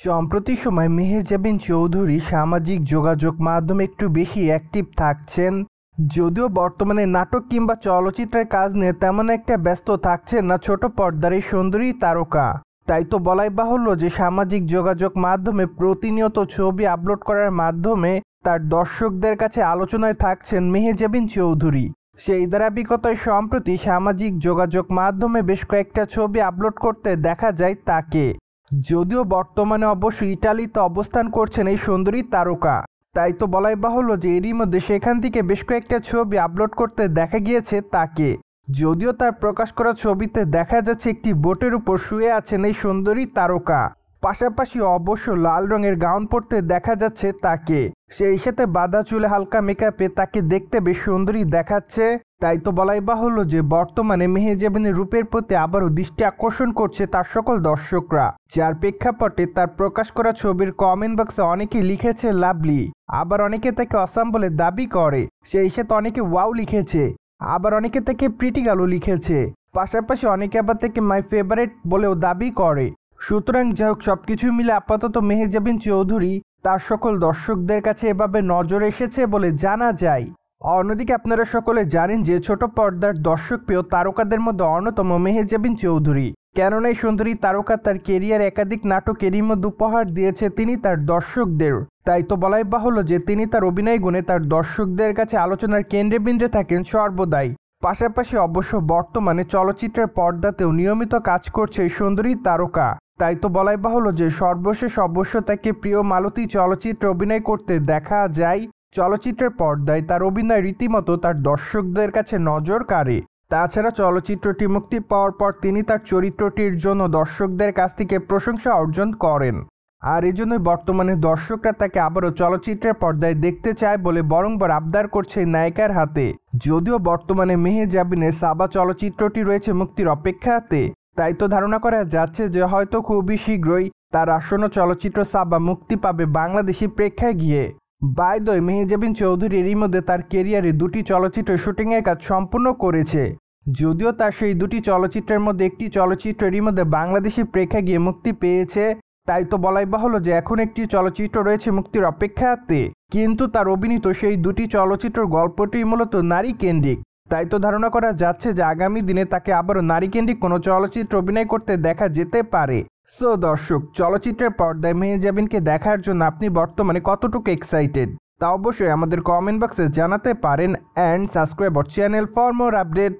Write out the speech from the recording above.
সম্প্রতি সময় মেহেজাবিন চৌধুরী সামাজিক যোগাযোগ মাধ্যমে একটু বেশি অ্যাক্টিভ থাকছেন। যদিও বর্তমানে নাটক কিংবা চলচ্চিত্রের কাজ নিয়ে তেমন একটা ব্যস্ত থাকছেন না ছোট পর্দার এই সুন্দরী তারকা। তাই তো বলাই বাহুল্য যে সামাজিক যোগাযোগ মাধ্যমে প্রতিনিয়ত ছবি আপলোড করার মাধ্যমে তার দর্শকদের কাছে আলোচনায় থাকছেন মেহেজাবিন চৌধুরী। সেই ধারাবাহিকতায় সম্প্রতি সামাজিক যোগাযোগ মাধ্যমে বেশ কয়েকটা ছবি আপলোড করতে দেখা যায় তাকে। যদিও বর্তমানে অবশ্য ইটালিতে অবস্থান করছেন এই সুন্দরী তারকা। তাই তো বলাই বাহুল্য যে এরই মধ্যে সেখান থেকে বেশ কয়েকটা ছবি আপলোড করতে দেখা গিয়েছে তাকে। যদিও তার প্রকাশ করা ছবিতে দেখা যাচ্ছে একটি বোটের উপর শুয়ে আছেন এই সুন্দরী তারকা। পাশাপাশি অবশ্য লাল রঙের গাউন পরতে দেখা যাচ্ছে তাকে। সেই সাথে বাঁধা চুলে হালকা মেকআপে তাকে দেখতে বেশ সুন্দরী দেখাচ্ছে। তাই তো বলাই বাহুল্য যে বর্তমানে মেহেজাবিনের রূপের প্রতি আবারও দৃষ্টি আকর্ষণ করছে তার সকল দর্শকরা। যার প্রেক্ষাপটে তার প্রকাশ করা ছবির কমেন্ট বক্সে অনেকেই লিখেছে লাভলি, আবার অনেকে তাকে অসাম বলে দাবি করে। সেই সাথে অনেকে ওয়াও লিখেছে, আবার অনেকে তাকে প্রিটি গার্লও লিখেছে। পাশাপাশি অনেকে আবার তাকে মাই ফেভারিট বলেও দাবি করে। সুতরাং যাই হোক, সবকিছু মিলে আপাতত মেহেজাবিন চৌধুরী তার সকল দর্শকদের কাছে এভাবে নজর এসেছে বলে জানা যায়। অন্যদিকে আপনারা সকলে জানেন যে ছোট পর্দার দর্শকপ্রিয় তারকাদের মধ্যে অন্যতম মেহেজাবিন চৌধুরী। কেননা এই সুন্দরী তারকা তার কেরিয়ার একাধিক নাটকেরই মধ্যে উপহার দিয়েছে তিনি তার দর্শকদের। তাই তো বলাই বাহুল্য যে তিনি তার অভিনয় গুণে তার দর্শকদের কাছে আলোচনার কেন্দ্রবিন্দুতে থাকেন সর্বদাই। পাশাপাশি অবশ্য বর্তমানে চলচ্চিত্রের পর্দাতেও নিয়মিত কাজ করছে এই সুন্দরী তারকা। তাই তো বলাই বাহুল্য যে সর্বশেষ অবশ্য তাকে প্রিয় মালতী চলচ্চিত্রে অভিনয় করতে দেখা যায়। চলচ্চিত্রের পর্দায় তার অভিনয় রীতিমতো তার দর্শকদের কাছে নজর কাড়ে। তাছাড়া চলচ্চিত্রটি মুক্তি পাওয়ার পর তিনি তার চরিত্রটির জন্য দর্শকদের কাছ থেকে প্রশংসা অর্জন করেন। আর এই জন্যই বর্তমানে দর্শকরা তাকে আবারও চলচ্চিত্রের পর্দায় দেখতে চায় বলে বরংবার আবদার করছে নায়িকার হাতে। যদিও বর্তমানে মেহেজাবিনের সাবা চলচ্চিত্রটি রয়েছে মুক্তির অপেক্ষাতে। তাই তো ধারণা করা যাচ্ছে যে হয়তো খুবই শীঘ্রই তার আসন্ন চলচ্চিত্র সাবা মুক্তি পাবে বাংলাদেশি প্রেক্ষায় গিয়ে। By the way, Mehazabien Chowdhury এরই মধ্যে তার কেরিয়ারে দুটি চলচ্চিত্র শুটিংয়ের কাজ সম্পূর্ণ করেছে। যদিও তার সেই দুটি চলচ্চিত্রের মধ্যে একটি চলচ্চিত্র এরই মধ্যে বাংলাদেশি প্রেক্ষায় গিয়ে মুক্তি পেয়েছে। তাই তো বলাই বাহুল্য যে এখন একটি চলচ্চিত্র রয়েছে মুক্তির অপেক্ষাতে। কিন্তু তার অভিনীত সেই দুটি চলচ্চিত্রের গল্পটি মূলত নারী কেন্দ্রিক। তাই তো ধারণা করা যাচ্ছে যে আগামী দিনে তাকে আবারও নারী কেন্দ্রিক কোনো চলচ্চিত্র অভিনয় করতে দেখা যেতে পারে। সো দর্শক, চলচ্চিত্রের পর্দায় মেহেজাবিনকে দেখার জন্য আপনি বর্তমানে কতটুকু এক্সাইটেড তা অবশ্যই আমাদের কমেন্ট বক্সে জানাতে পারেন। And subscribe our channel for more update.